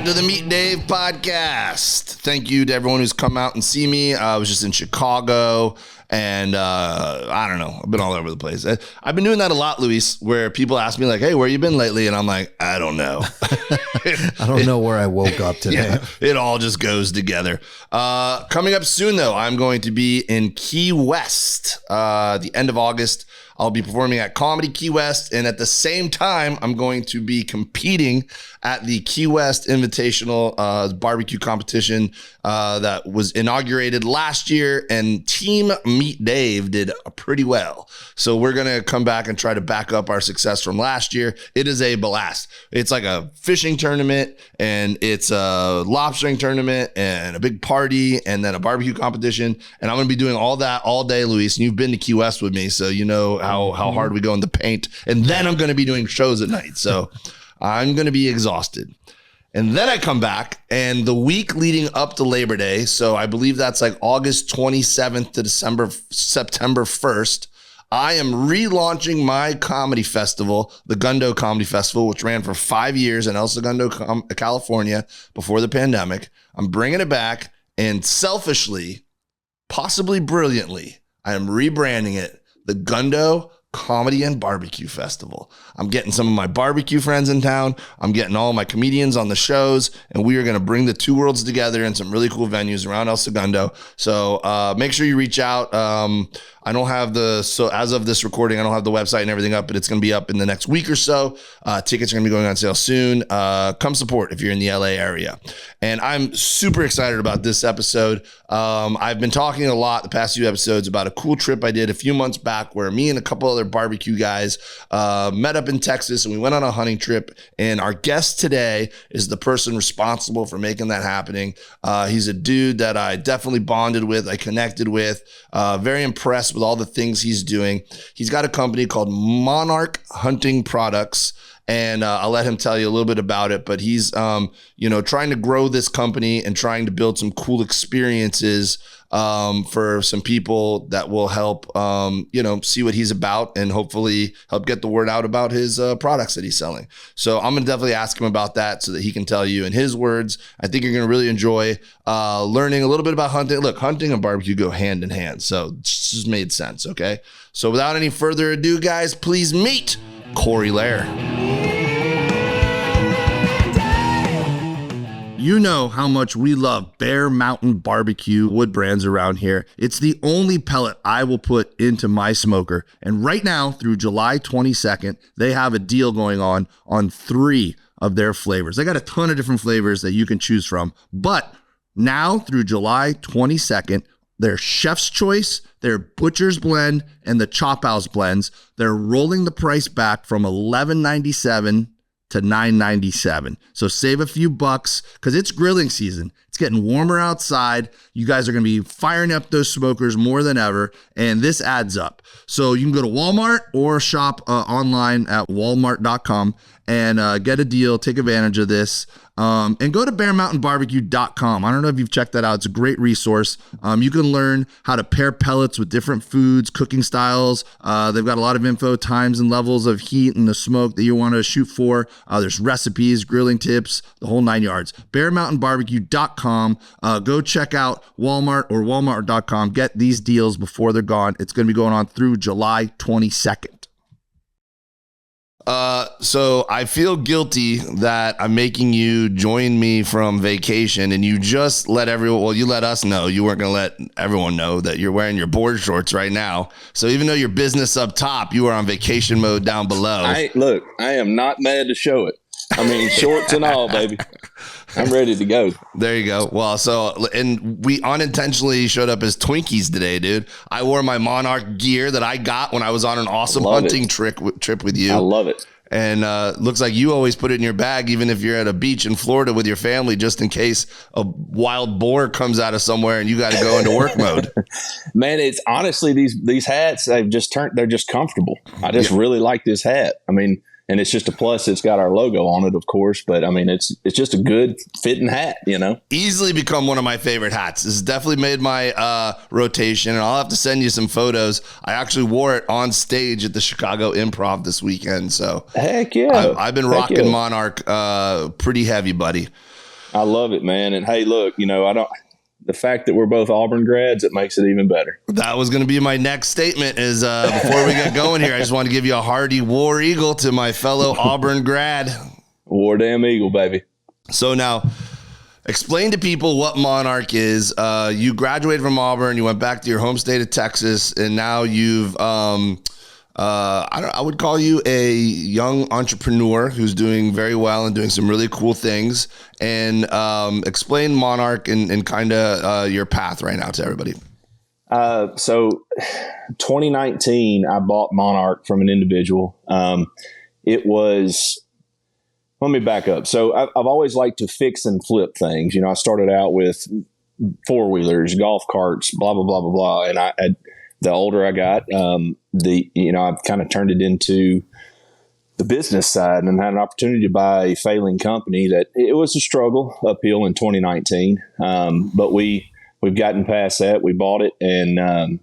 to the Meet Dave podcast. Thank you to everyone who's come out and see me. I was just in Chicago, and I don't know. I've been all over the place. I've been doing that a lot, Luis, where people ask me like, hey, where you been lately? And I'm like, I don't know. I don't know where I woke up today. Yeah, it all just goes together. Coming up soon, though, I'm going to be in Key West the end of August. I'll be performing at Comedy Key West, and at the same time, I'm going to be competing at the Key West Invitational barbecue competition that was inaugurated last year, and Team Meet Dave did pretty well. So we're going to come back and try to back up our success from last year. It is a blast. It's like a fishing tournament, and it's a lobstering tournament, and a big party, and then a barbecue competition, and I'm going to be doing all that all day, Luis, and you've been to Key West with me, so you know how hard we go in the paint. And then I'm going to be doing shows at night. So I'm going to be exhausted. And then I come back, and the week leading up to Labor Day, so I believe that's like August 27th to September 1st, I am relaunching my comedy festival, the Gundo Comedy Festival, which ran for 5 years in El Segundo, California before the pandemic. I'm bringing it back, and selfishly, possibly brilliantly, I am rebranding it the Gundo Comedy and Barbecue Festival. I'm getting some of my barbecue friends in town. I'm getting all my comedians on the shows, and we are going to bring the two worlds together in some really cool venues around El Segundo. So make sure you reach out. I don't have as of this recording, I don't have the website and everything up, but it's going to be up in the next week or so. Tickets are going to be going on sale soon. Come support if you're in the LA area. And I'm super excited about this episode. I've been talking a lot the past few episodes about a cool trip I did a few months back where me and a couple other barbecue guys met up in Texas, and we went on a hunting trip. And our guest today is the person responsible for making that happening. He's a dude that I definitely bonded with, I connected with, very impressed with all the things he's doing. He's got a company called Monarch Hunting Products, and I'll let him tell you a little bit about it. But he's, trying to grow this company and trying to build some cool experiences for some people that will help, see what he's about and hopefully help get the word out about his products that he's selling. So I'm going to definitely ask him about that so that he can tell you in his words. I think you're going to really enjoy learning a little bit about hunting. Look, hunting and barbecue go hand in hand. So it just made sense. Okay. So without any further ado, guys, please meet Corey Lehr. You know how much we love Bear Mountain Barbecue wood brands around here. It's the only pellet I will put into my smoker. And right now, through July 22nd, they have a deal going on 3 of their flavors. They got a ton of different flavors that you can choose from. But now, through July 22nd, their Chef's Choice, their Butcher's Blend, and the Chop House blends, they're rolling the price back from $11.97 to $9.97. So save a few bucks because it's grilling season. It's getting warmer outside. You guys are going to be firing up those smokers more than ever, and this adds up. So you can go to Walmart or shop online at walmart.com and get a deal, take advantage of this. And go to bearmountainbarbecue.com. I don't know if you've checked that out. It's a great resource. You can learn how to pair pellets with different foods, cooking styles. They've got a lot of info, times and levels of heat and the smoke that you want to shoot for. There's recipes, grilling tips, the whole 9 yards. bearmountainbarbecue.com. Go check out Walmart or walmart.com. Get these deals before they're gone. It's going to be going on through July 22nd. So I feel guilty that I'm making you join me from vacation, and you just let you let us know. You weren't going to let everyone know that you're wearing your board shorts right now. So even though your business up top, you are on vacation mode down below. I am not mad to show it. I mean, shorts and all, baby. I'm ready to go. There you go. Well, and we unintentionally showed up as Twinkies today, dude. I wore my Monarch gear that I got when I was on an awesome hunting trip with you. I love it. And looks like you always put it in your bag, even if you're at a beach in Florida with your family, just in case a wild boar comes out of somewhere and you got to go into work mode. Man, it's honestly, these hats, they're just comfortable. I just really like this hat. I mean, and it's just a plus. It's got our logo on it, of course, but I mean, it's just a good fitting hat, Easily become one of my favorite hats. This has definitely made my rotation, and I'll have to send you some photos. I actually wore it on stage at the Chicago Improv this weekend. So heck yeah, I've been rocking Monarch pretty heavy, buddy. I love it, man. And hey, look, the fact that we're both Auburn grads, it makes it even better. That was going to be my next statement is before we get going here, I just want to give you a hearty War Eagle to my fellow Auburn grad. War damn Eagle, baby. So now explain to people what Monarch is. You graduated from Auburn, you went back to your home state of Texas, and now you've I would call you a young entrepreneur who's doing very well and doing some really cool things. And explain Monarch and kind of your path right now to everybody. So 2019, I bought Monarch from an individual. Let me back up. So I've always liked to fix and flip things. I started out with 4-wheelers, golf carts, blah, blah, blah, blah, blah. And the older I got, I've kind of turned it into the business side and had an opportunity to buy a failing company that it was a struggle uphill in 2019. But we've gotten past that. We bought it and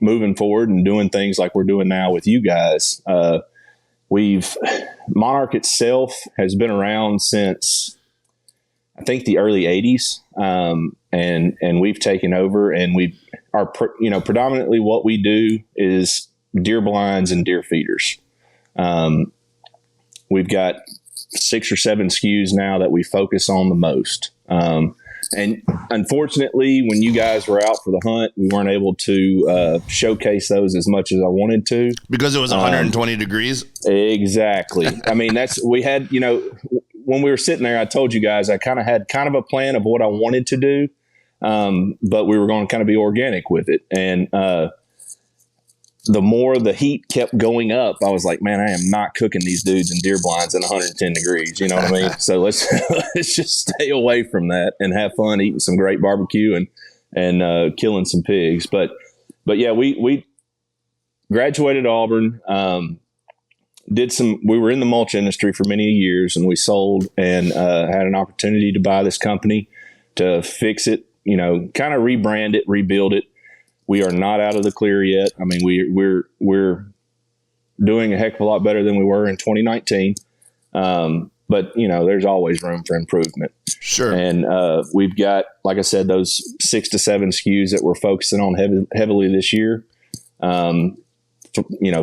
moving forward and doing things like we're doing now with you guys. Monarch itself has been around since I think the early 80s. And we've taken over and predominantly what we do is deer blinds and deer feeders. We've got 6 or 7 SKUs now that we focus on the most. And unfortunately, when you guys were out for the hunt, we weren't able to showcase those as much as I wanted to. Because it was 120 degrees? Exactly. I mean, we had, when we were sitting there, I told you guys I had a plan of what I wanted to do, but we were going to kind of be organic with it. And the more the heat kept going up, I was like, man, I am not cooking these dudes in deer blinds in 110 degrees. You know what I mean? So let's just stay away from that and have fun eating some great barbecue and killing some pigs. But yeah, we graduated Auburn, we were in the mulch industry for many years, and we sold and had an opportunity to buy this company to fix it, kind of rebrand it, rebuild it. We are not out of the clear yet. I mean, we're doing a heck of a lot better than we were in 2019. But there's always room for improvement. Sure. And we've got, like I said, those 6 to 7 SKUs that we're focusing on heavily this year.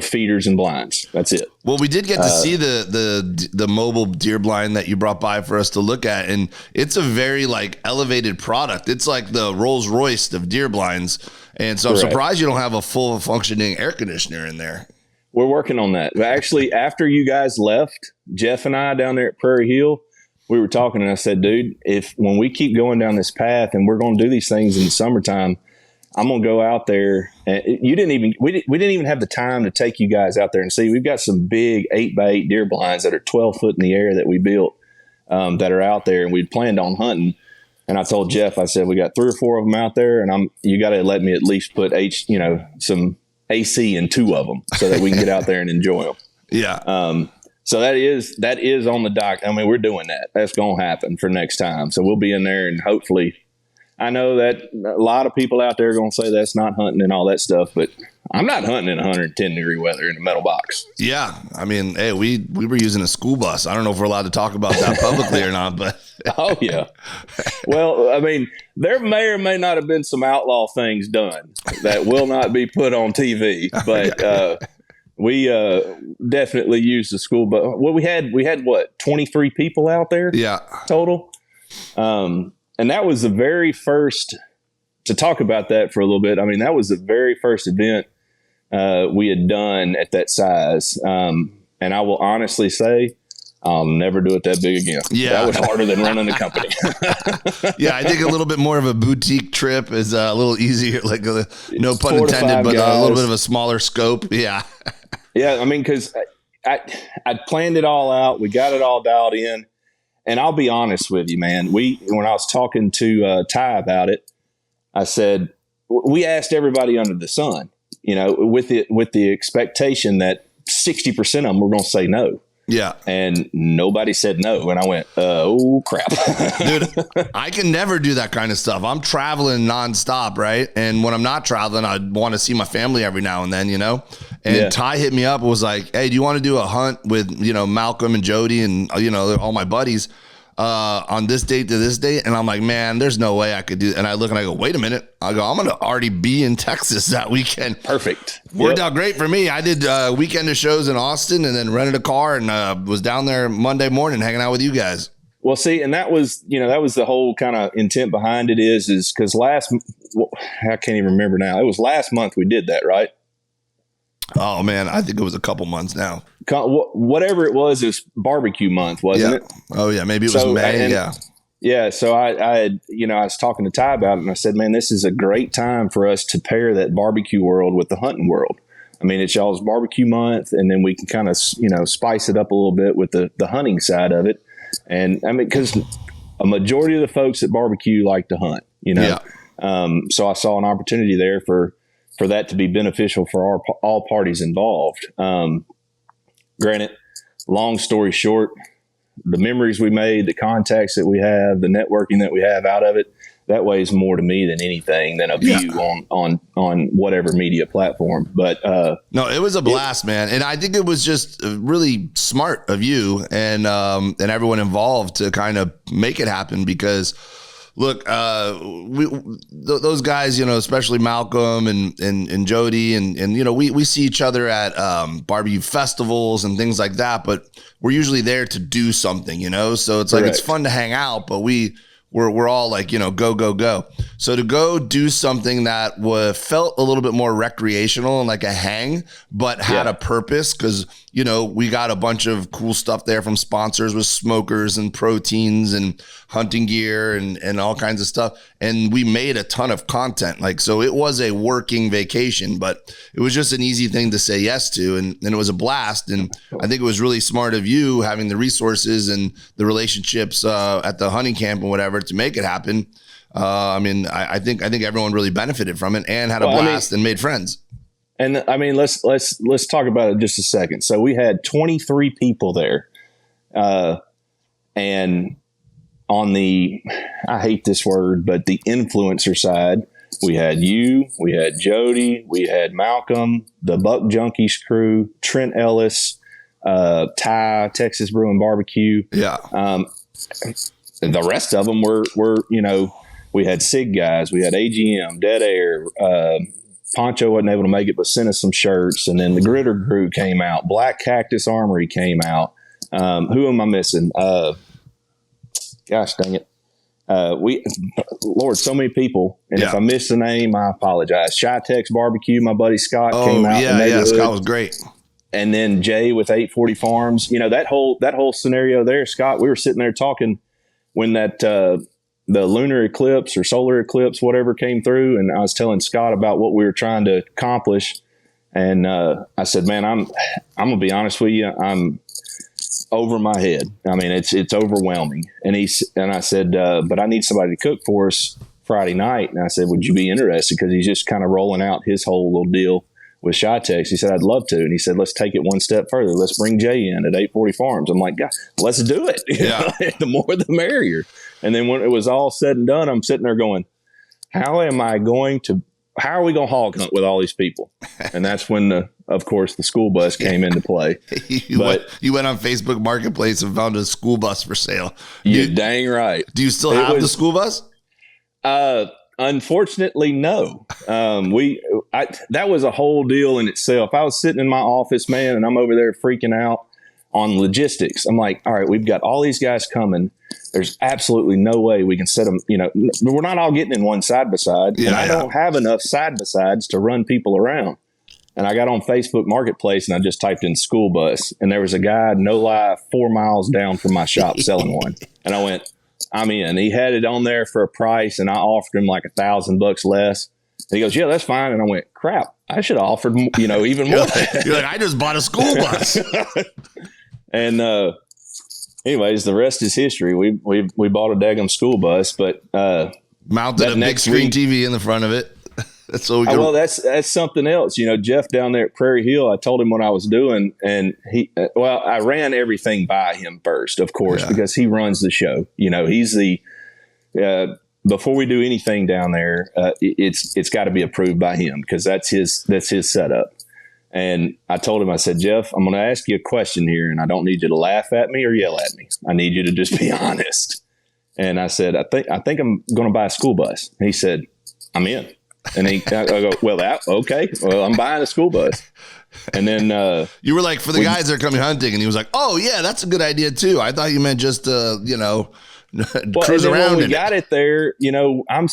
Feeders and blinds. That's it. Well, we did get to see the mobile deer blind that you brought by for us to look at, and it's a very elevated product. It's like the Rolls Royce of deer blinds, and so I'm surprised you don't have a full functioning air conditioner in there. We're working on that. But actually, after you guys left, Jeff and I down there at Prairie Hill, we were talking, and I said, dude, when we keep going down this path and we're going to do these things in the summertime, I'm going to go out there. And we didn't even have the time to take you guys out there and see. We've got some big 8x8 deer blinds that are 12 foot in the air that we built that are out there, and we'd planned on hunting. And I told Jeff, I said, we got 3 or 4 of them out there, and you got to let me at least put some AC in 2 of them so that we can get out there and enjoy them. Yeah. So that is on the dock. I mean, we're doing that. That's going to happen for next time. So we'll be in there, and hopefully, I know that a lot of people out there are going to say that's not hunting and all that stuff, but I'm not hunting in 110 degree weather in a metal box. Yeah. I mean, hey, we were using a school bus. I don't know if we're allowed to talk about that publicly or not, but. Oh, yeah. Well, I mean, there may or may not have been some outlaw things done that will not be put on TV, but we definitely used the school bus. Well, we had what, 23 people out there? Yeah. Total. And that was the very first, to talk about that for a little bit. I mean, that was the very first event we had done at that size. And I will honestly say, I'll never do it that big again. Yeah. That was harder than running the company. Yeah, I think a little bit more of a boutique trip is a little easier, no pun intended, but a little bit of a smaller scope. Yeah. Yeah, I mean, because I planned it all out. We got it all dialed in. And I'll be honest with you, man. When I was talking to Ty about it, I said, we asked everybody under the sun, with the expectation that 60% of them were going to say no. Yeah. And nobody said no. And I went, oh, crap. Dude, I can never do that kind of stuff. I'm traveling nonstop, right? And when I'm not traveling, I want to see my family every now and then, And yeah. Ty hit me up and was like, hey, do you want to do a hunt with, Malcolm and Jody and, all my buddies? on this date to this date. And I'm like, man, there's no way I could do. And I look and I go, wait a minute. I go, I'm going to already be in Texas that weekend. Perfect. Worked out great for me. I did a weekend of shows in Austin and then rented a car and was down there Monday morning hanging out with you guys. Well, see, and that was the whole kind of intent behind it is because I can't even remember now. It was last month we did that, right? Oh man, I think it was a couple months now. Whatever it was barbecue month, wasn't it? Oh yeah, maybe it was May. Yeah. So I was talking to Ty about it, and I said, man, this is a great time for us to pair that barbecue world with the hunting world. I mean, it's y'all's barbecue month, and then we can kind of spice it up a little bit with the hunting side of it. And I mean, because a majority of the folks at barbecue like to hunt, so I saw an opportunity there for that to be beneficial for all parties involved. Granted, long story short, the memories we made, the contacts that we have, the networking that we have out of it, that weighs more to me than anything than a view on whatever media platform. But no, it was a blast, man. And I think it was just really smart of you and everyone involved to kind of make it happen because look, those guys, especially Malcolm and Jody and we see each other at barbecue festivals and things like that, but we're usually there to do something, so it's like, it's fun to hang out, but we're all like, go, go, go. So to go do something that felt a little bit more recreational and like a hang, but had a purpose because, we got a bunch of cool stuff there from sponsors with smokers and proteins and hunting gear and all kinds of stuff. And we made a ton of content. So it was a working vacation, but it was just an easy thing to say yes to. And it was a blast. And I think it was really smart of you having the resources and the relationships at the hunting camp and whatever to make it happen. I think everyone really benefited from it and had a blast and made friends. And I mean, let's talk about it just a second. So we had 23 people there, and on the, I hate this word, but the influencer side, we had you, we had Jody, we had Malcolm, the Buck Junkies crew, Trent Ellis, Ty, Texas Brewing Barbecue. Yeah. The rest of them were we had SIG guys, we had AGM, Dead Air, Poncho wasn't able to make it, but sent us some shirts. And then the Gritter crew came out. Black Cactus Armory came out. Who am I missing? Gosh dang it. Lord, so many people. And if I missed the name, I apologize. Chi-Tex Barbecue, my buddy Scott came out. Yeah, Scott was great. And then Jay with 840 Farms. That whole scenario there, Scott, we were sitting there talking when that the lunar eclipse or solar eclipse, whatever came through. And I was telling Scott about what we were trying to accomplish. And I said, man, I'm going to be honest with you. I'm over my head. I mean, it's overwhelming. And I said, but I need somebody to cook for us Friday night. And I said, would you be interested? Because he's just kind of rolling out his whole little deal with Chi-Tex. He said, I'd love to. And he said, let's take it one step further. Let's bring Jay in at 840 Farms. I'm like, God, let's do it. Yeah. The more, the merrier. And then when it was all said and done, I'm sitting there going, how are we going to hog hunt with all these people? And that's when of course the school bus came into play. You went on Facebook Marketplace and found a school bus for sale. You're dang right. Do you still have the school bus? Unfortunately, no. That was a whole deal in itself. I was sitting in my office, man, and I'm over there freaking out on logistics. I'm like, all right, we've got all these guys coming. There's absolutely no way we can set them. We're not all getting in one side by side. And I don't have enough side by sides to run people around. And I got on Facebook Marketplace and I just typed in school bus. And there was a guy, no lie, 4 miles down from my shop selling one. And I went, I'm in. He had it on there for a price and I offered him like $1,000 less. And he goes, yeah, that's fine. And I went, crap, I should have offered, even more. You're like, I just bought a school bus. And, anyways, the rest is history. We bought a daggum school bus, but mounted a big screen TV in the front of it. That's what we got. Well, that's something else. Jeff down there at Prairie Hill, I told him what I was doing, and I ran everything by him first, of course, because he runs the show. He's the before we do anything down there, it's got to be approved by him because that's his setup. And I told him, I said, Jeff, I'm going to ask you a question here, and I don't need you to laugh at me or yell at me. I need you to just be honest. And I said, I think I'm going to buy a school bus. And he said, I'm in. And I go, well, okay. Well, I'm buying a school bus. And then you were like, for the guys that are coming hunting, and he was like, oh yeah, that's a good idea too. I thought you meant just cruise around. When we got it there, I'm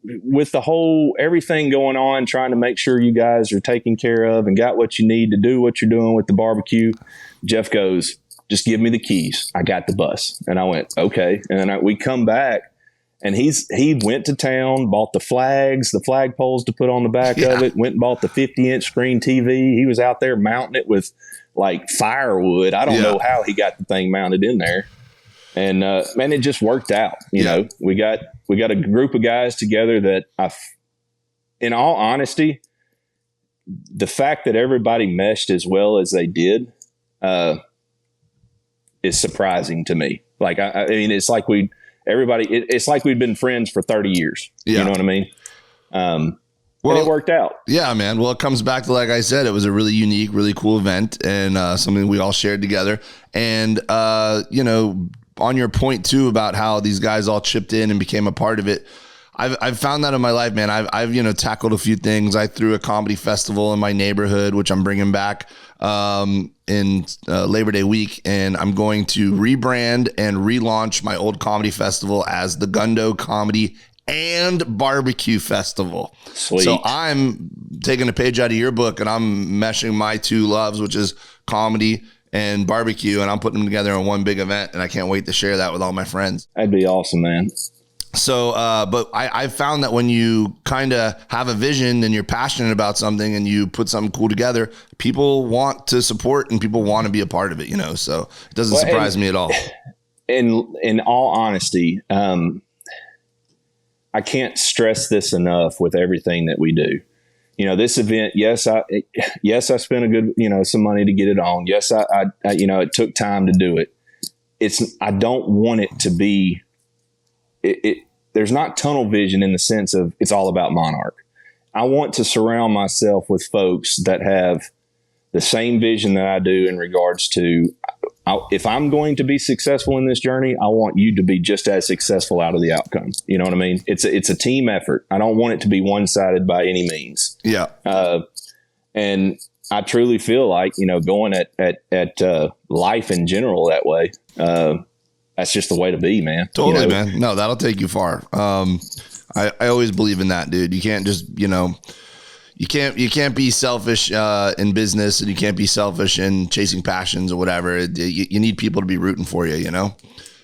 with the whole everything going on, trying to make sure you guys are taken care of and got what you need to do what you're doing with the barbecue. Jeff goes, just give me the keys. I got the bus. And I went, okay. And then we come back, and he went to town, bought the flags, the flag poles to put on the back of it, went and bought the 50-inch screen TV. He was out there mounting it with like firewood. I don't know how he got the thing mounted in there. And man, it just worked out. You know, we got a group of guys together that in all honesty, the fact that everybody meshed as well as they did is surprising to me. Like, I mean, it's like it's like we'd been friends for 30 years. Yeah. You know what I mean? Well, and it worked out. Yeah, man. Well, it comes back to, like I said, it was a really unique, really cool event, and something we all shared together. And, on your point too about how these guys all chipped in and became a part of it, I've found that in my life, man. I've tackled a few things. I threw a comedy festival in my neighborhood, which I'm bringing back in Labor Day week, and I'm going to rebrand and relaunch my old comedy festival as the Gundo Comedy and Barbecue Festival. Sweet. So I'm taking a page out of your book, and I'm meshing my two loves, which is comedy and barbecue, and I'm putting them together in one big event, and I can't wait to share that with all my friends. That'd be awesome, man. So, but I found that when you kind of have a vision and you're passionate about something and you put something cool together, people want to support and people want to be a part of it, so it doesn't surprise me at all. In all honesty, I can't stress this enough with everything that we do. This event, yes, I spent a good, some money to get it on. Yes, I it took time to do it. I don't want it to be, there's not tunnel vision in the sense of it's all about Monarch. I want to surround myself with folks that have the same vision that I do in regards to, if I'm going to be successful in this journey, I want you to be just as successful out of the outcome. You know what I mean? It's a team effort. I don't want it to be one-sided by any means. Yeah. And I truly feel like, going at life in general that way, that's just the way to be, man. Totally, man. No, that'll take you far. I always believe in that, dude. You can't just, you can't be selfish in business, and you can't be selfish in chasing passions or whatever. You need people to be rooting for you,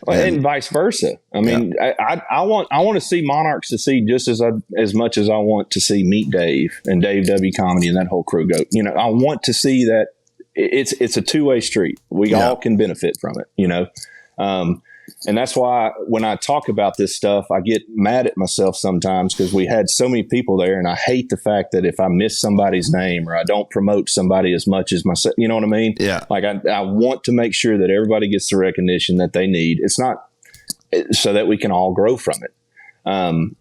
and vice versa. I mean, I want to see Monarch succeed just as much as I want to see Meet Dave and Dave W Comedy and that whole crew go. I want to see that it's a two-way street. We all can benefit from it, and that's why when I talk about this stuff, I get mad at myself sometimes because we had so many people there, and I hate the fact that if I miss somebody's name or I don't promote somebody as much as myself, you know what I mean? Yeah. Like I want to make sure that everybody gets the recognition that they need. It's not so that we can all grow from it. And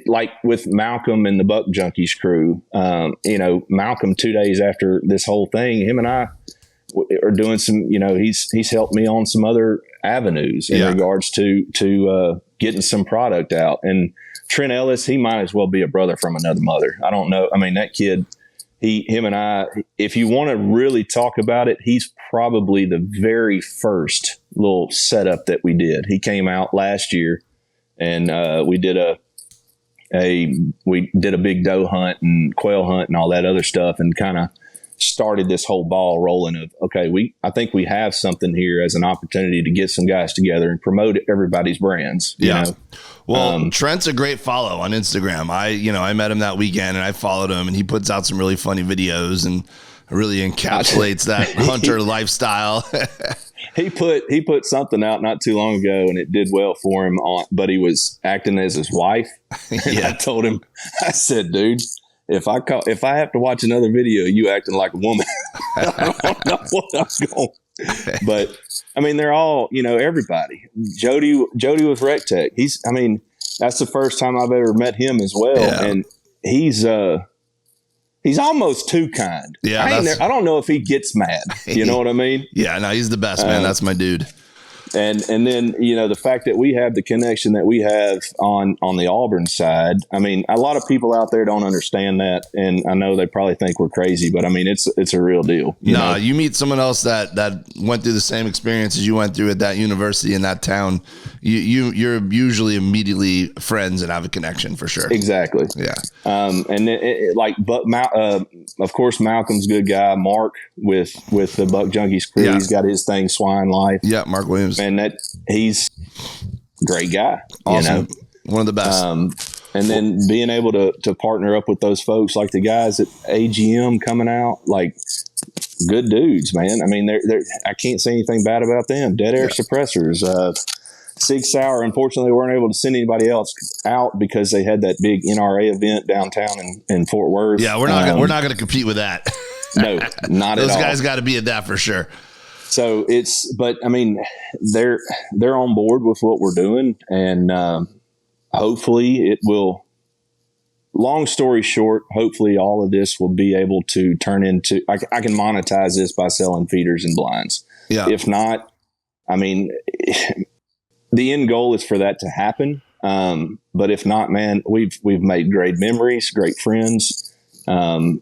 like with Malcolm and the Buck Junkies crew, Malcolm 2 days after this whole thing, him and I are doing some, he's helped me on some other avenues in regards to getting some product out. And Trent Ellis, he might as well be a brother from another mother. I don't know. I mean, that kid, him and I, if you want to really talk about it, he's probably the very first little setup that we did. He came out last year, and we did a big doe hunt and quail hunt and all that other stuff, and kind of started this whole ball rolling of, okay, I think we have something here as an opportunity to get some guys together and promote everybody's brands. You know? Well, Trent's a great follow on Instagram. I met him that weekend, and I followed him, and he puts out some really funny videos and really encapsulates that hunter lifestyle. He put something out not too long ago, and it did well for him, but he was acting as his wife. I told him, I said, dude, if I have to watch another video, you acting like a woman, I don't know what I'm going. But I mean, they're all, everybody. Jody with RecTech. That's the first time I've ever met him as well. Yeah. And he's, he's almost too kind. Yeah, I don't know if he gets mad. You know what I mean? Yeah, no, he's the best, man. That's my dude. And then, you know, the fact that we have the connection that we have on the Auburn side, I mean, a lot of people out there don't understand that. And I know they probably think we're crazy, but I mean, it's a real deal. You meet someone else that went through the same experience as you went through at that university in that town. You're usually immediately friends and have a connection for sure. Exactly. Yeah. Of course, Malcolm's a good guy. Mark with the Buck Junkies crew, he's got his thing, Swine Life. Yeah, Mark Williams. And he's a great guy. Awesome. One of the best. And then being able to partner up with those folks, like the guys at AGM coming out, like good dudes, man. I mean, they're I can't say anything bad about them. Dead Air Suppressors, Sig Sauer. Unfortunately, we weren't able to send anybody else out because they had that big NRA event downtown in Fort Worth. Yeah, we're not going to compete with that. No, not at all. Those guys got to be at that for sure. So but I mean, they're on board with what we're doing, and hopefully it will. Long story short, hopefully all of this will be able to turn into. I can monetize this by selling feeders and blinds. Yeah. If not, I mean, the end goal is for that to happen. But if not, man, we've made great memories, great friends, and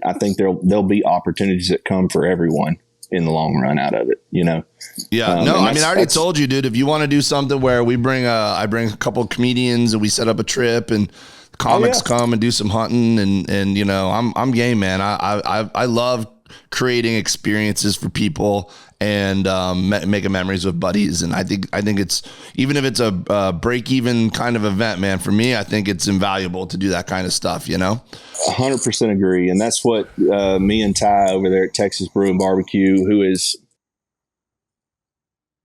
I think there'll be opportunities that come for everyone in the long run out of it, you know? Yeah. I mean, I already told you, dude, if you want to do something where I bring a couple of comedians and we set up a trip and comics come and do some hunting and, you know, I'm game, man. I love creating experiences for people and making memories with buddies. And I think it's, even if it's a break even kind of event, man, for me, I think it's invaluable to do that kind of stuff, you know? 100% agree. And that's what me and Ty over there at Texas Brew and Barbecue, who is,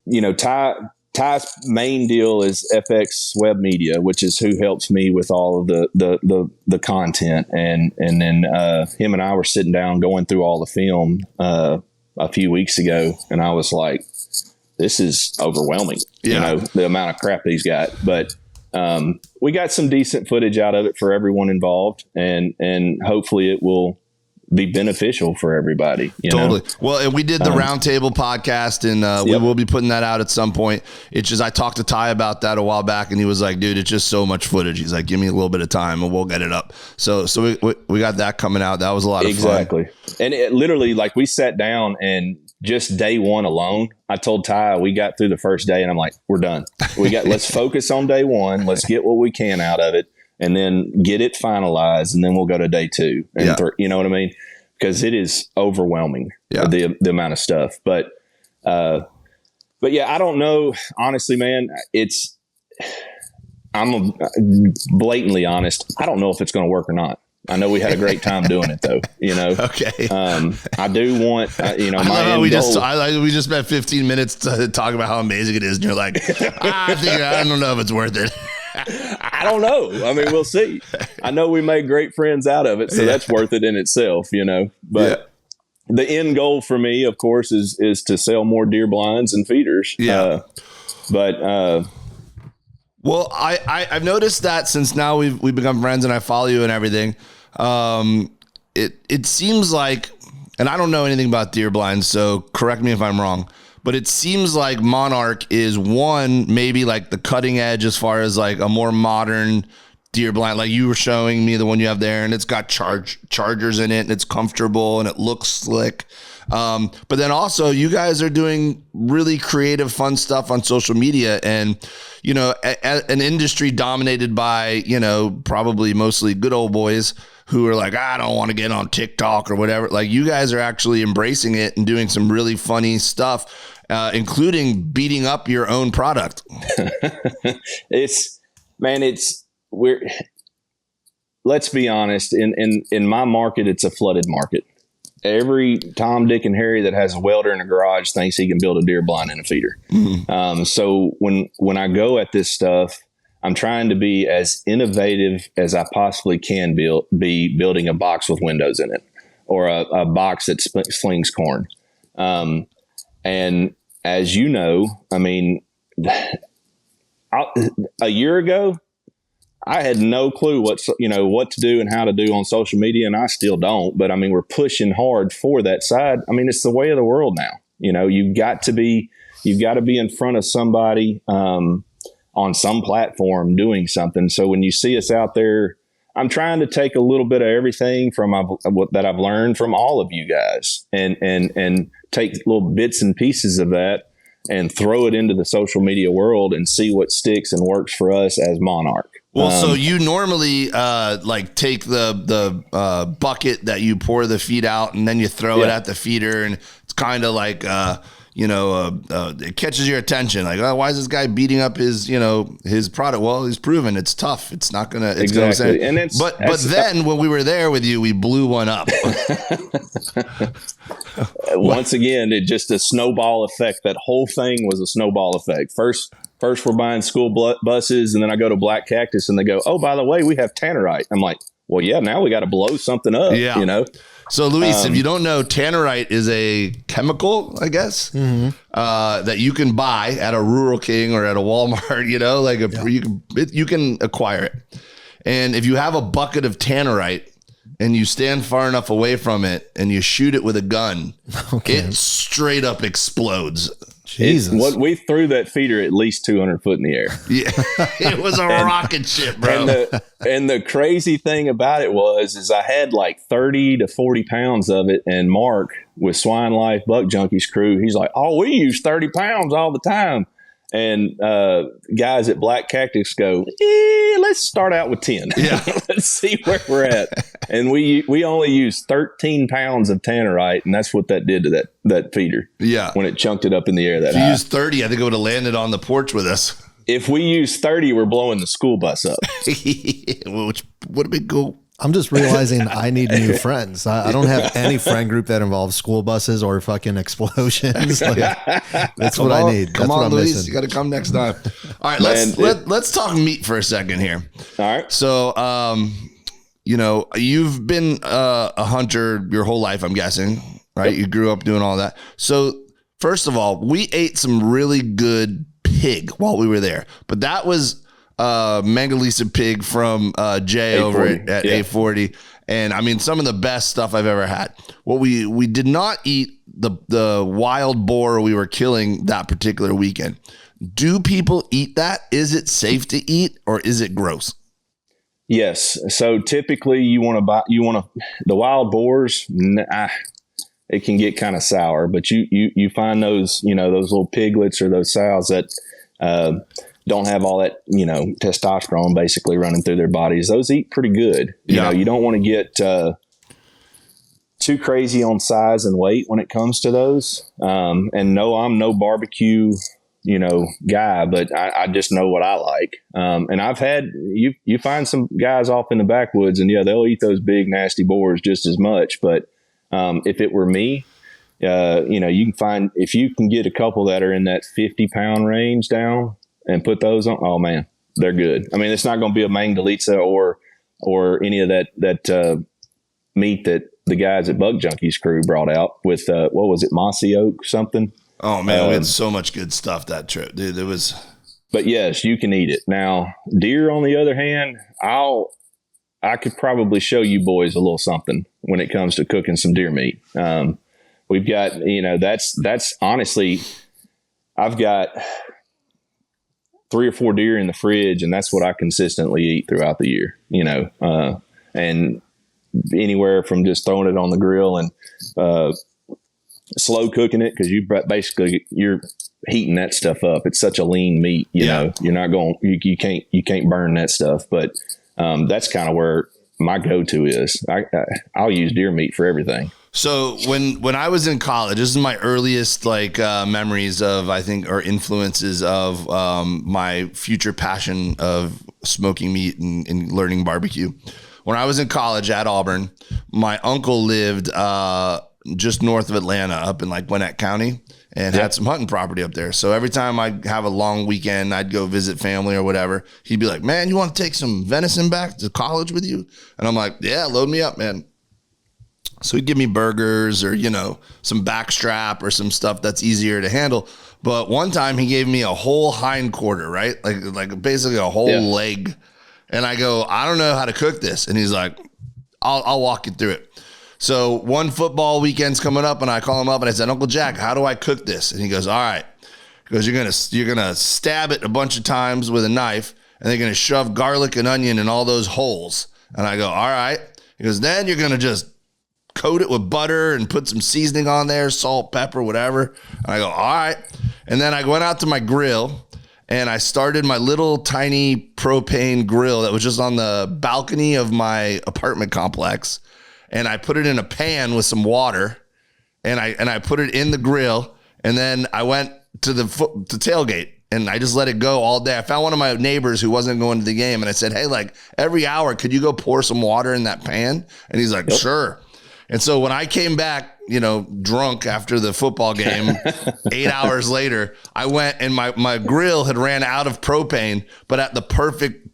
you know, Ty's main deal is FX Web Media, which is who helps me with all of the content. And then him and I were sitting down going through all the film a few weeks ago, and I was like, this is overwhelming, you know, the amount of crap he's got. But we got some decent footage out of it for everyone involved, and hopefully it will be beneficial for everybody. You know? Well, and we did the roundtable podcast, and we will be putting that out at some point. It's just, I talked to Ty about that a while back, and he was like, dude, it's just so much footage. He's like, give me a little bit of time and we'll get it up. So we got that coming out. That was a lot of fun. Exactly. And it literally, like, we sat down, and just day one alone, I told Ty, we got through the first day and I'm like, we're done. Let's focus on day one. Let's get what we can out of it, and then get it finalized, and then we'll go to day two and you know what I mean? Because it is overwhelming, the amount of stuff. But yeah, I don't know. Honestly, man, I'm blatantly honest. I don't know if it's going to work or not. I know we had a great time doing it, though. You know. Okay. I do want, you know, we just spent 15 minutes to talk about how amazing it is, and you're like, I don't know if it's worth it. I don't know. I mean, we'll see. I know we made great friends out of it, so that's worth it in itself, you know. But the end goal for me, of course, is to sell more deer blinds and feeders. Yeah. Well, I've noticed that since now we've become friends and I follow you and everything. It seems like, and I don't know anything about deer blinds, so correct me if I'm wrong, but it seems like Monarch is maybe like the cutting edge as far as like a more modern deer blind. Like you were showing me the one you have there, and it's got chargers in it, and it's comfortable and it looks slick. But then also you guys are doing really creative, fun stuff on social media, and, you know, an industry dominated by, you know, probably mostly good old boys who are like, I don't want to get on TikTok or whatever. Like, you guys are actually embracing it and doing some really funny stuff, including beating up your own product. Let's be honest. In my market, it's a flooded market. Every Tom, Dick, and Harry that has a welder in a garage thinks he can build a deer blind and a feeder. Mm-hmm. So when I go at this stuff, I'm trying to be as innovative as I possibly can be building a box with windows in it, or a box that slings corn. And as you know, I mean, a year ago, I had no clue what to do and how to do on social media, and I still don't. But I mean, we're pushing hard for that side. I mean, it's the way of the world now. You've got to be in front of somebody on some platform doing something. So when you see us out there, I'm trying to take a little bit of everything that I've learned from all of you guys, and take little bits and pieces of that and throw it into the social media world and see what sticks and works for us as Monarch. Well, so you normally take the bucket that you pour the feed out, and then you throw it at the feeder, and it's kind of like it catches your attention. Like, oh, why is this guy beating up his product? Well, he's proven it's tough. It's not gonna. It's exactly. Gonna but then when we were there with you, we blew one up. Once again, it just a snowball effect. That whole thing was a snowball effect. First we're buying school buses, and then I go to Black Cactus, and they go, "Oh, by the way, we have tannerite." I'm like, "Well, yeah, now we got to blow something up." Yeah. So, Luis, if you don't know, tannerite is a chemical, I guess, that you can buy at a Rural King or at a Walmart. You can acquire it, and if you have a bucket of tannerite and you stand far enough away from it and you shoot it with a gun, it straight up explodes. Jesus. We threw that feeder at least 200 foot in the air. Yeah, it was a rocket ship, bro. And the crazy thing about it is I had like 30 to 40 pounds of it. And Mark with Swine Life Buck Junkies crew, he's like, "Oh, we use 30 pounds all the time." And guys at Black Cactus go, let's start out with 10. Yeah. Let's see where we're at. And we only used 13 pounds of tannerite, and that's what that did to that feeder. Yeah. When it chunked it up in the air that high. If you high. used 30, I think it would have landed on the porch with us. If we use 30, we're blowing the school bus up. Which would have been cool. I'm just realizing I need new friends. I don't have any friend group that involves school buses or fucking explosions. That's what I need. Come That's on, what I'm Luis. missing. You got to come next time. All right, let's talk meat for a second here. All right. So, you've been a hunter your whole life, I'm guessing, right? Yep. You grew up doing all that. So, first of all, we ate some really good pig while we were there, but that was Mangalisa pig from Jay over at A40. And I mean, some of the best stuff I've ever had. What we did not eat the wild boar we were killing that particular weekend. Do people eat that? Is it safe to eat, or is it gross? Yes. So typically the wild boars, it can get kind of sour, but you find those, those little piglets or those sows that, don't have all that, testosterone basically running through their bodies. Those eat pretty good. You don't want to get too crazy on size and weight when it comes to those. And no, I'm no barbecue, guy, but I just know what I like. And I've had, you find some guys off in the backwoods, and they'll eat those big, nasty boars just as much. But if it were me, you can find, if you can get a couple that are in that 50-pound range down, and put those on, oh man, they're good. I mean, it's not going to be a Mangalitsa or any of that meat that the guys at Buck Junkies crew brought out with, what was it, Mossy Oak something? Oh man, we had so much good stuff that trip, dude. It was. But yes, you can eat it. Now, deer, on the other hand, I could probably show you boys a little something when it comes to cooking some deer meat. We've got, that's honestly, I've got 3 or 4 deer in the fridge, and that's what I consistently eat throughout the year, and anywhere from just throwing it on the grill and slow cooking it, because you're heating that stuff up. It's such a lean meat, you're not going, you can't burn that stuff. But that's kind of where my go-to is. I'll use deer meat for everything. So when I was in college, this is my earliest memories of, I think, or influences of my future passion of smoking meat and learning barbecue. When I was in college at Auburn, my uncle lived just north of Atlanta, up in Gwinnett County, and had some hunting property up there. So every time I'd have a long weekend, I'd go visit family or whatever. He'd be like, "Man, you want to take some venison back to college with you?" And I'm like, "Yeah, load me up, man." So he'd give me burgers or, some backstrap or some stuff that's easier to handle. But one time he gave me a whole hind quarter, right? Like basically a whole leg. And I go, I don't know how to cook this. And he's like, I'll walk you through it. So one football weekend's coming up, and I call him up and I said, Uncle Jack, how do I cook this? And he goes, all right. He goes, you're gonna stab it a bunch of times with a knife, and they're gonna shove garlic and onion in all those holes. And I go, all right. He goes, then you're gonna just coat it with butter and put some seasoning on there, salt, pepper, whatever. And I go, all right. And then I went out to my grill, and I started my little tiny propane grill that was just on the balcony of my apartment complex. And I put it in a pan with some water, and I put it in the grill. And then I went to the tailgate, and I just let it go all day. I found one of my neighbors who wasn't going to the game, and I said, hey, like every hour, could you go pour some water in that pan? And he's like, sure. And so when I came back, drunk after the football game, 8 hours later, I went, and my grill had ran out of propane, but at the perfect,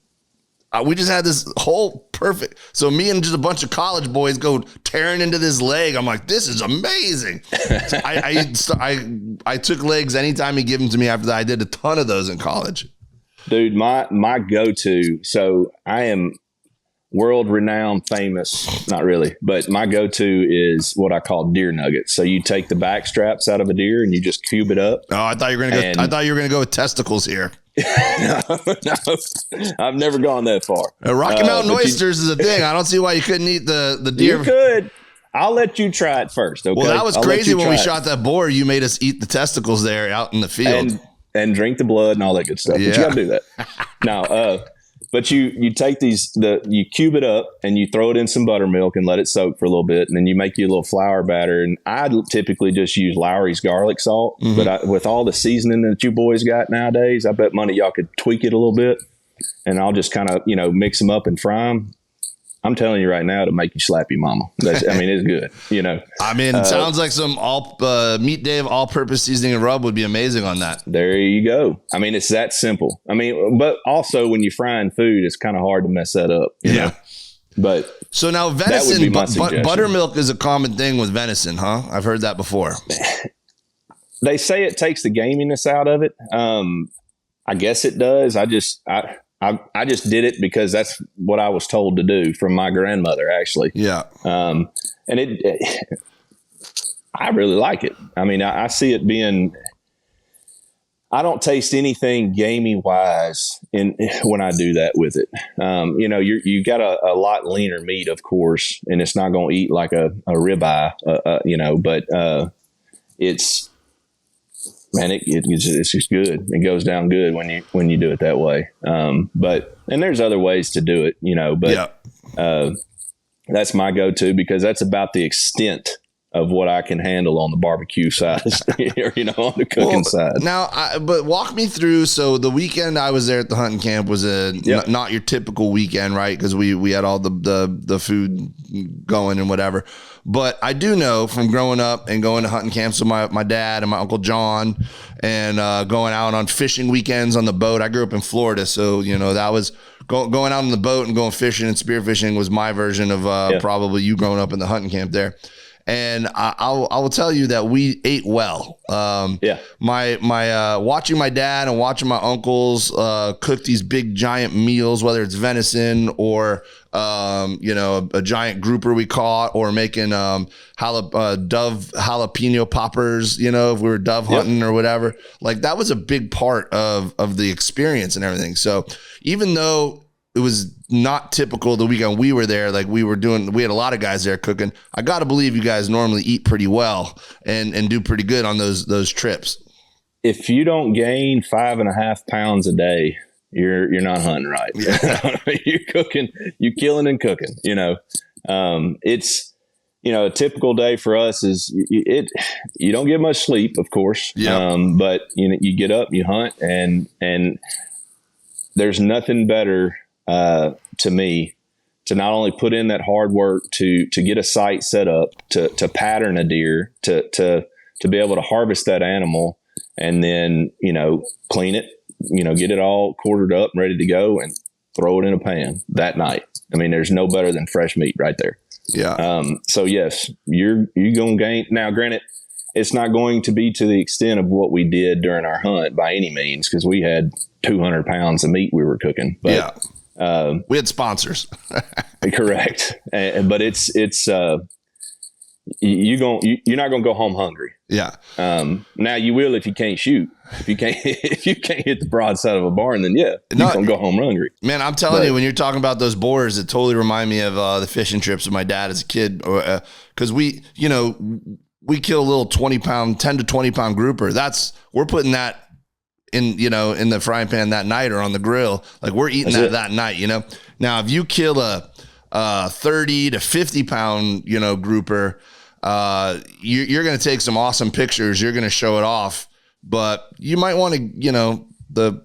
we just had this whole perfect. So me and just a bunch of college boys go tearing into this leg. I'm like, this is amazing. So I took legs anytime he gave them to me after that. I did a ton of those in college. Dude, my go-to, so I am world renowned famous, not really, but my go-to is what I call deer nuggets. So you take the back straps out of a deer and you just cube it up. Oh, I thought you were gonna go with testicles here. No, I've never gone that far. Rocky Mountain oysters is a thing. I don't see why you couldn't eat the deer. You could. I'll let you try it first. Okay. Well, that was crazy when we shot that boar. You made us eat the testicles there out in the field and drink the blood and all that good stuff. Yeah. But you got to do that. No, but you take you cube it up and you throw it in some buttermilk and let it soak for a little bit. And then you make you a little flour batter. And I typically just use Lowry's garlic salt. Mm-hmm. But with all the seasoning that you boys got nowadays, I bet money y'all could tweak it a little bit. And I'll just kind of, mix them up and fry them. I'm telling you right now, to make you slap your mama. It's good. It sounds like some Meat Dave all-purpose seasoning and rub would be amazing on that. There you go. It's that simple. But also when you're frying food, it's kind of hard to mess that up. You know? But so now venison, buttermilk is a common thing with venison, huh? I've heard that before. They say it takes the gaminess out of it. I guess it does. I just did it because that's what I was told to do from my grandmother, actually. Yeah. And I really like it. I see it being, I don't taste anything gamey wise when I do that with it. You got a lot leaner meat, of course, and it's not going to eat like a ribeye, but it's, man, it's just good. It goes down good when you do it that way. And there's other ways to do it, that's my go-to because that's about the extent of what I can handle on the barbecue side, on the cooking side. Now, but walk me through. So the weekend I was there at the hunting camp was not your typical weekend, right? Because we had all the food going and whatever. But I do know from growing up and going to hunting camps with my dad and my Uncle John and going out on fishing weekends on the boat. I grew up in Florida, so that was going out on the boat and going fishing and spearfishing was my version of probably you growing up in the hunting camp there. And I will tell you that we ate well. My watching my dad and watching my uncles cook these big giant meals, whether it's venison or a giant grouper we caught, or making dove jalapeno poppers. If we were dove hunting or whatever, like that was a big part of the experience and everything. So even though it was not typical the weekend we were there, like we had a lot of guys there cooking. I got to believe you guys normally eat pretty well and do pretty good on those trips. If you don't gain 5.5 pounds a day, you're not hunting right. You're cooking, you're killing and cooking, it's, a typical day for us is you don't get much sleep, of course. But you get up, you hunt and there's nothing better to me to not only put in that hard work to get a site set up, to pattern a deer, to be able to harvest that animal and then, clean it, get it all quartered up and ready to go and throw it in a pan that night. There's no better than fresh meat right there. Yeah. So yes, you're going to gain. Now, granted, it's not going to be to the extent of what we did during our hunt by any means, because we had 200 pounds of meat we were cooking. But We had sponsors. Correct. But you're not going to go home hungry. Yeah. Now you will if you can't shoot. If you can't hit the broadside of a barn, then you're going to go home hungry. Man, I'm telling you, when you're talking about those boars, it totally remind me of the fishing trips with my dad as a kid. Because we kill a little 10 to 20 pound grouper. We're putting that in the frying pan that night or on the grill. Like we're eating that night, Now, if you kill a 30 to 50 pound, grouper, you're going to take some awesome pictures. You're going to show it off, but you might want to, the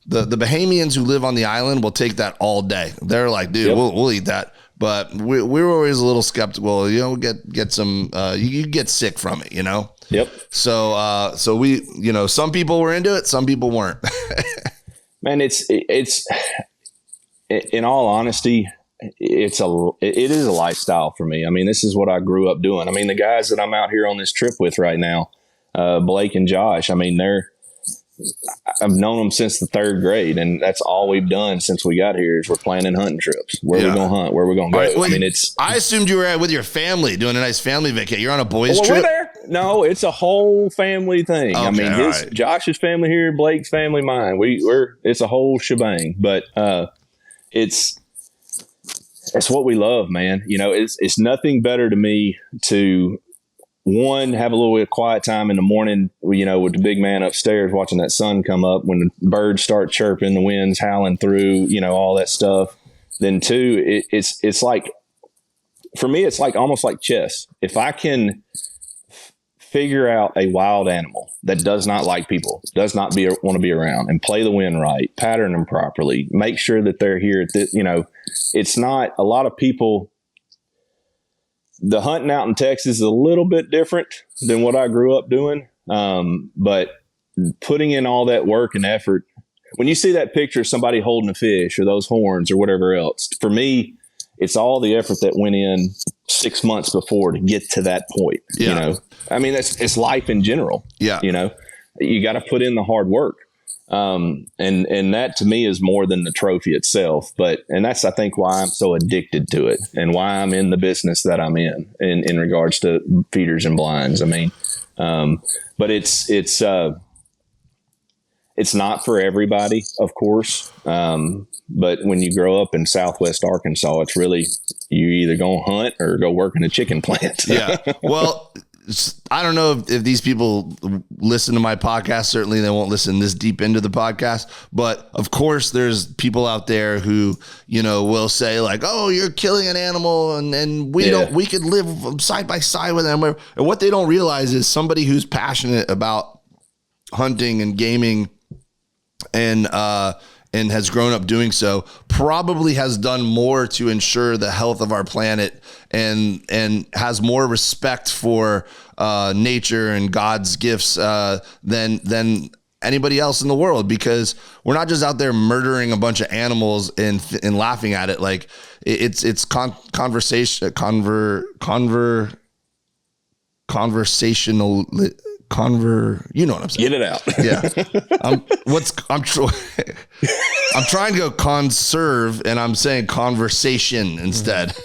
Bahamians who live on the island will take that all day. They're like, dude, we'll eat that. But we're always a little skeptical, get some, you get sick from it, Yep. So we, some people were into it. Some people weren't. Man, it's in all honesty, it is a lifestyle for me. I mean, this is what I grew up doing. I mean, the guys that I'm out here on this trip with right now, Blake and Josh, I mean, I've known them since the 3rd grade, and that's all we've done since we got here is we're planning hunting trips. Where we going to hunt? Where we going to go? Right, well, I mean, I assumed you were with your family doing a nice family vacation. You're on a boys trip? We're there. No, it's a whole family thing. Okay, I mean, Josh's family here, Blake's family, mine. It's a whole shebang, but it's what we love, man. It's nothing better to me to have a little bit of quiet time in the morning, with the big man upstairs watching that sun come up when the birds start chirping, the wind's howling through, all that stuff. Then 2, it's like, for me, it's like almost like chess. If I can figure out a wild animal that does not like people, does not want to be around, and play the wind right, pattern them properly, make sure that they're here at this, it's not a lot of people. The hunting out in Texas is a little bit different than what I grew up doing. But putting in all that work and effort, when you see that picture of somebody holding a fish or those horns or whatever else, for me, it's all the effort that went in 6 months before to get to that point. Yeah. I mean, it's life in general. Yeah. You got to put in the hard work. And that to me is more than the trophy itself, and that's, I think, why I'm so addicted to it and why I'm in the business that I'm in regards to feeders and blinds. I mean, but it's not for everybody, of course. But when you grow up in Southwest Arkansas, it's really, you either go hunt or go work in a chicken plant. Yeah. Well, I don't know if these people listen to my podcast. Certainly they won't listen this deep into the podcast, but of course there's people out there who, will say like, oh, you're killing an animal and we could live side by side with them. And what they don't realize is somebody who's passionate about hunting and gaming and has grown up doing so probably has done more to ensure the health of our planet and has more respect for nature and God's gifts than anybody else in the world, because we're not just out there murdering a bunch of animals and laughing at it. Like it's conversational. You know what I'm saying? Get it out. Yeah. I'm trying to go conserve and I'm saying conversation instead.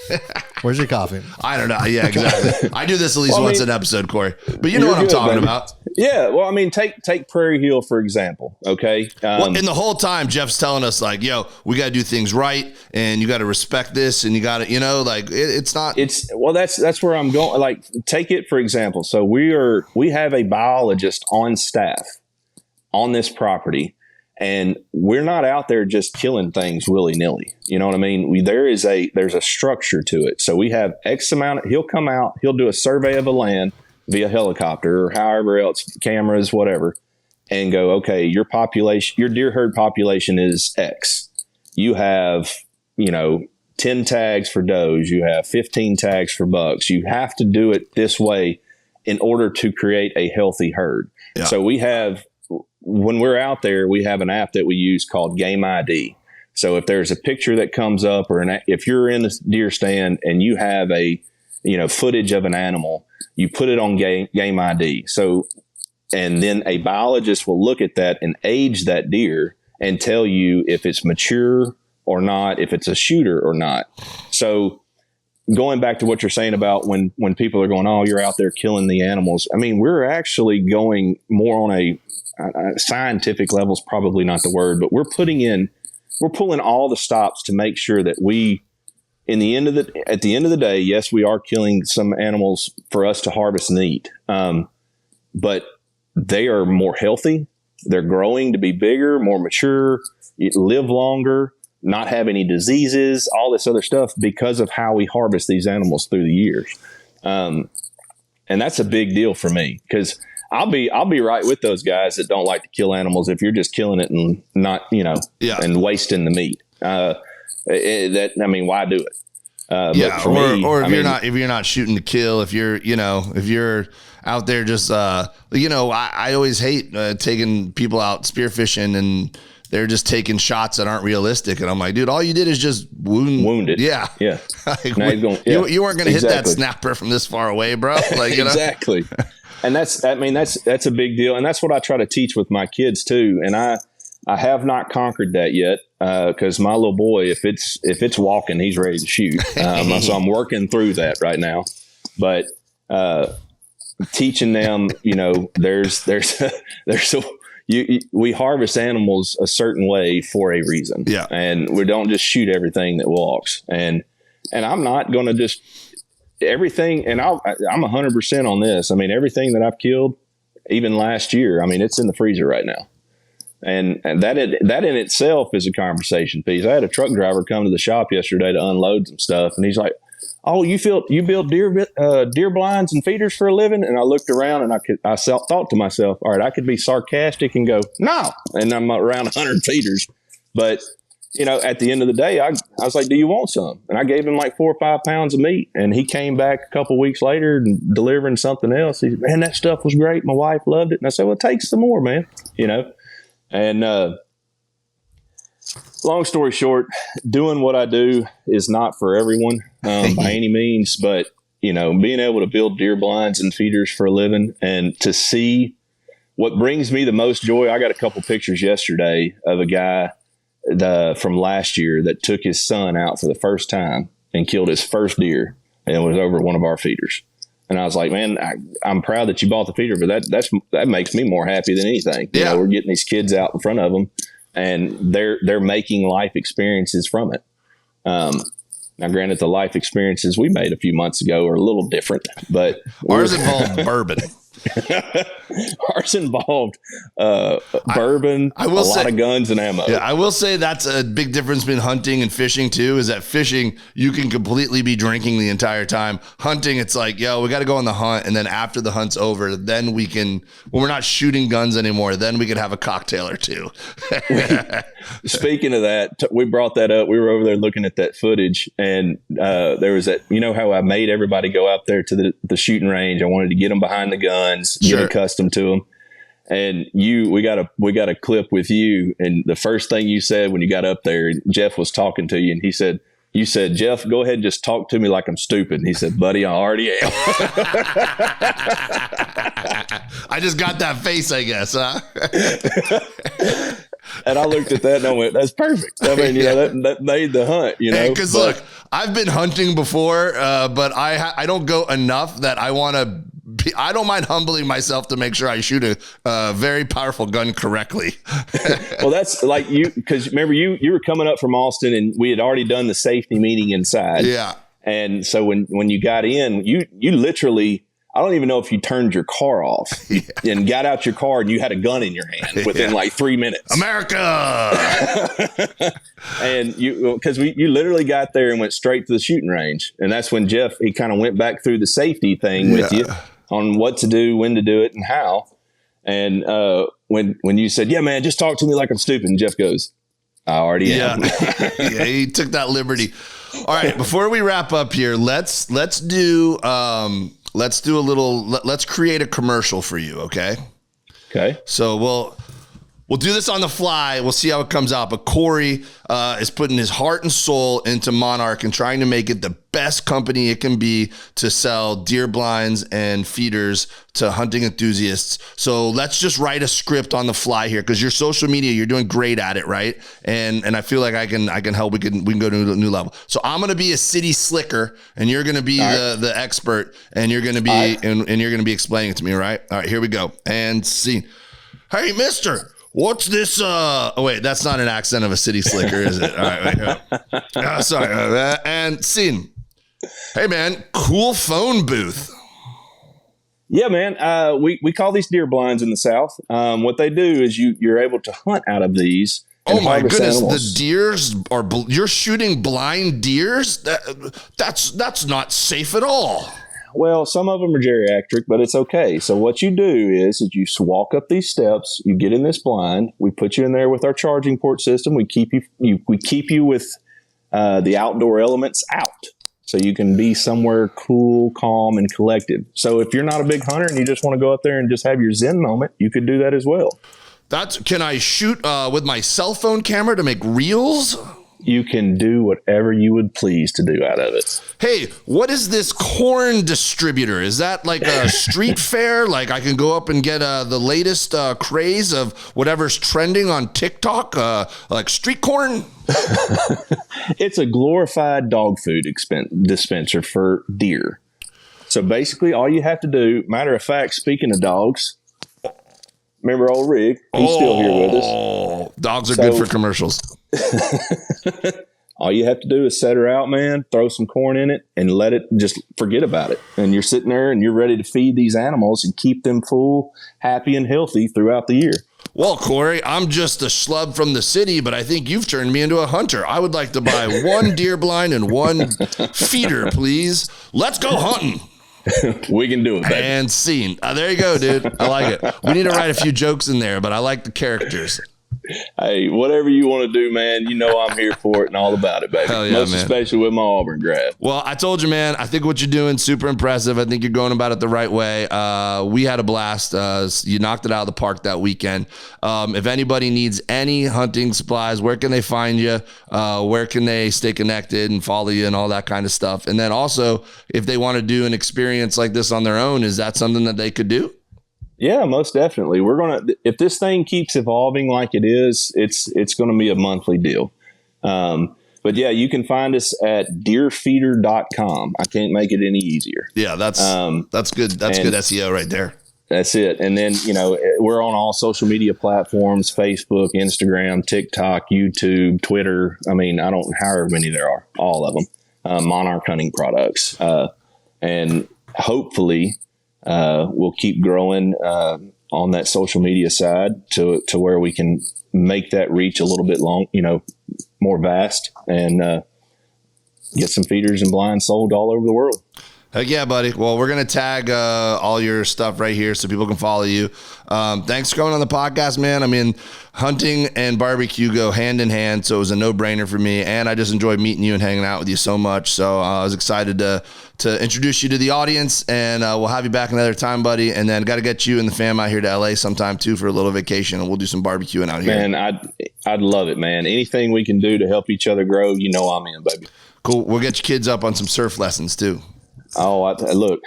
Where's your coffee? I don't know. Yeah, exactly. I do this at least once an episode, Corey, but you know what I'm talking about. Yeah. Well, I mean, take Prairie Hill, for example. Okay. And the whole time Jeff's telling us like, yo, we got to do things right and you got to respect this and you got to, like it's not. That's where I'm going. Like, take it, for example. So we have a biologist on staff on this property, and we're not out there just killing things willy nilly. You know what I mean? There's a structure to it. So we have X amount. He'll come out, he'll do a survey of the land via helicopter or however else, cameras, whatever, and go, okay, your deer herd population is X. You have, 10 tags for does. You have 15 tags for bucks. You have to do it this way in order to create a healthy herd. Yeah. So when we're out there, we have an app that we use called Game ID. So if there's a picture that comes up if you're in the deer stand and you have footage of an animal, you put it on Game ID. So, and then a biologist will look at that and age that deer and tell you if it's mature or not, if it's a shooter or not. So going back to what you're saying about when people are going, oh, you're out there killing the animals. I mean, we're actually going more on a scientific level is probably not the word, but we're pulling all the stops to make sure that at the end of the day, yes, we are killing some animals for us to harvest and eat. But they are more healthy. They're growing to be bigger, more mature, live longer, not have any diseases, all this other stuff because of how we harvest these animals through the years. And that's a big deal for me because I'll be right with those guys that don't like to kill animals if you're just killing it and not, and wasting the meat. Why do it? But for me, if you're not shooting to kill, if you're out there just, I always hate taking people out spearfishing and they're just taking shots that aren't realistic. And I'm like, dude, all you did is just wound it. Yeah. Yeah. Like, you weren't going to hit that snapper from this far away, bro. Like, exactly. And that's a big deal. And that's what I try to teach with my kids too. And I have not conquered that yet. Cause my little boy, if it's walking, he's ready to shoot. So I'm working through that right now, but, teaching them, we harvest animals a certain way for a reason. Yeah. And we don't just shoot everything that walks. And I'm not going to just everything. And I'm 100% on this. I mean, everything that I've killed, even last year, I mean, it's in the freezer right now. And that in itself is a conversation piece. I had a truck driver come to the shop yesterday to unload some stuff. And he's like, oh, you build deer blinds and feeders for a living? And I looked around and I thought to myself, all right, I could be sarcastic and go, no. And I'm around 100 feeders. But, at the end of the day, I was like, do you want some? And I gave him like 4 or 5 pounds of meat. And he came back a couple weeks later and delivering something else. He said, man, that stuff was great. My wife loved it. And I said, well, take some more, man. And long story short, doing what I do is not for everyone by any means, but being able to build deer blinds and feeders for a living and to see what brings me the most joy. I got a couple pictures yesterday of a guy from last year that took his son out for the first time and killed his first deer, and it was over one of our feeders. And I was like, man, I'm proud that you bought the feeder, but that makes me more happy than anything. Yeah. We're getting these kids out in front of them, and they're making life experiences from it. Now, granted, the life experiences we made a few months ago are a little different, but ours involved bourbon. Ours involved bourbon, a lot of guns and ammo. Yeah, I will say that's a big difference between hunting and fishing too, is that fishing, you can completely be drinking the entire time. Hunting, it's like, we got to go on the hunt. And then after the hunt's over, then we can, when we're not shooting guns anymore, then we could have a cocktail or two. Speaking of that, we brought that up. We were over there looking at that footage, and there was that, how I made everybody go out there to the shooting range. I wanted to get them behind the guns, get accustomed to them. And we got a clip with you. And the first thing you said when you got up there, Jeff was talking to you, and you said, Jeff, go ahead and just talk to me like I'm stupid. And he said, buddy, I already am. I just got that face, I guess, huh? And I looked at that and I went, that's perfect. I mean, that made the hunt, Because look, I've been hunting before, but I don't go enough that I want to. I don't mind humbling myself to make sure I shoot a very powerful gun correctly. Well, that's like because remember you were coming up from Austin and we had already done the safety meeting inside. Yeah. And so when you got in, you literally, I don't even know if you turned your car off and got out your car and you had a gun in your hand within like 3 minutes. America. And because you literally got there and went straight to the shooting range. And that's when Jeff, he kind of went back through the safety thing with you on what to do, when to do it, and how. And when you said, yeah, man, just talk to me like I'm stupid. And Jeff goes, I already am. Yeah, he took that liberty. All right, before we wrap up here, let's do let's create a commercial for you, okay? Okay. So we'll We'll do this on the fly. We'll see how it comes out. But Corey is putting his heart and soul into Monarch and trying to make it the best company it can be to sell deer blinds and feeders to hunting enthusiasts. So let's just write a script on the fly here, because your social media, you're doing great at it, right? And I feel like I can help. We can go to a new level. So I'm gonna be a city slicker, and you're gonna be the expert, and you're gonna be and you're gonna be explaining it to me, right? All right, here we go. And scene. Hey, mister. What's this? Oh, wait, that's not an accent of a city slicker, is it? All right, wait. Sorry. And scene. Hey, man, cool phone booth. Yeah, man. We call these deer blinds in the South. What they do is you're able to hunt out of these. Oh my goodness! Animals. The deers are. You're shooting blind deers. That's not safe at all. Well, some of them are geriatric, but it's okay. So what you do is you walk up these steps, you get in this blind, we put you in there with our charging port system. We keep you with the outdoor elements out, so you can be somewhere cool, calm, and collective. So if you're not a big hunter and you just want to go up there and just have your Zen moment, you could do that as well. Can I shoot with my cell phone camera to make reels? You can do whatever you would please to do out of it. Hey, what is this corn distributor? Is that like a street fair? Like I can go up and get the latest craze of whatever's trending on TikTok, like street corn? It's a glorified dog food dispenser for deer. So basically all you have to do, matter of fact, speaking of dogs, remember old Rig? He's still here with us. Dogs are good for commercials. All you have to do is set her out, man, throw some corn in it, and let it just forget about it. And you're sitting there and you're ready to feed these animals and keep them full, happy, and healthy throughout the year. Well, Corey, I'm just a schlub from the city, but I think you've turned me into a hunter. I would like to buy one deer blind and one feeder, please. Let's go hunting. We can do it, baby. And scene. There you go, dude. I like it. We need to write a few jokes in there, but I like the characters. Hey, whatever you want to do, man, you know I'm here for it and all about it, baby. Hell yeah, Most man. especially with my Auburn grad. Well, I told you, man, I think what you're doing super impressive. I think you're going about it the right way. We had a blast. You knocked it out of the park that weekend. If anybody needs any hunting supplies, where can they find you? Where can they stay connected and follow you and all that kind of stuff? And then also, if they want to do an experience like this on their own, is that something that they could do? Yeah, most definitely. We're going to, if this thing keeps evolving like it is, it's going to be a monthly deal. But yeah, you can find us at deerfeeder.com. I can't make it any easier. Yeah, that's good. That's good SEO right there. That's it. And then, we're on all social media platforms, Facebook, Instagram, TikTok, YouTube, Twitter. I mean, however many there are, all of them, Monarch Hunting Products. And hopefully, we'll keep growing on that social media side to where we can make that reach a little bit more vast and get some feeders and blinds sold all over the world. Heck yeah, buddy. Well, we're going to tag all your stuff right here so people can follow you. Thanks for coming on the podcast, man. I mean, hunting and barbecue go hand in hand, so it was a no-brainer for me, and I just enjoyed meeting you and hanging out with you so much. So I was excited to introduce you to the audience, and we'll have you back another time, buddy. And then got to get you and the fam out here to LA sometime, too, for a little vacation, and we'll do some barbecuing out here. Man, I'd love it, man. Anything we can do to help each other grow, I'm in, baby. Cool. We'll get your kids up on some surf lessons, too. Oh, look,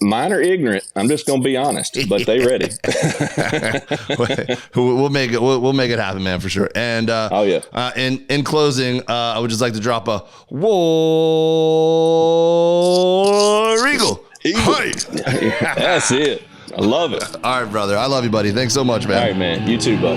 mine are ignorant. I'm just going to be honest, but they ready. We'll make it. We'll make it happen, man, for sure. And oh yeah. In closing, I would just like to drop a War Eagle. Hi. That's it. I love it. All right, brother. I love you, buddy. Thanks so much, man. All right, man. You too, bud.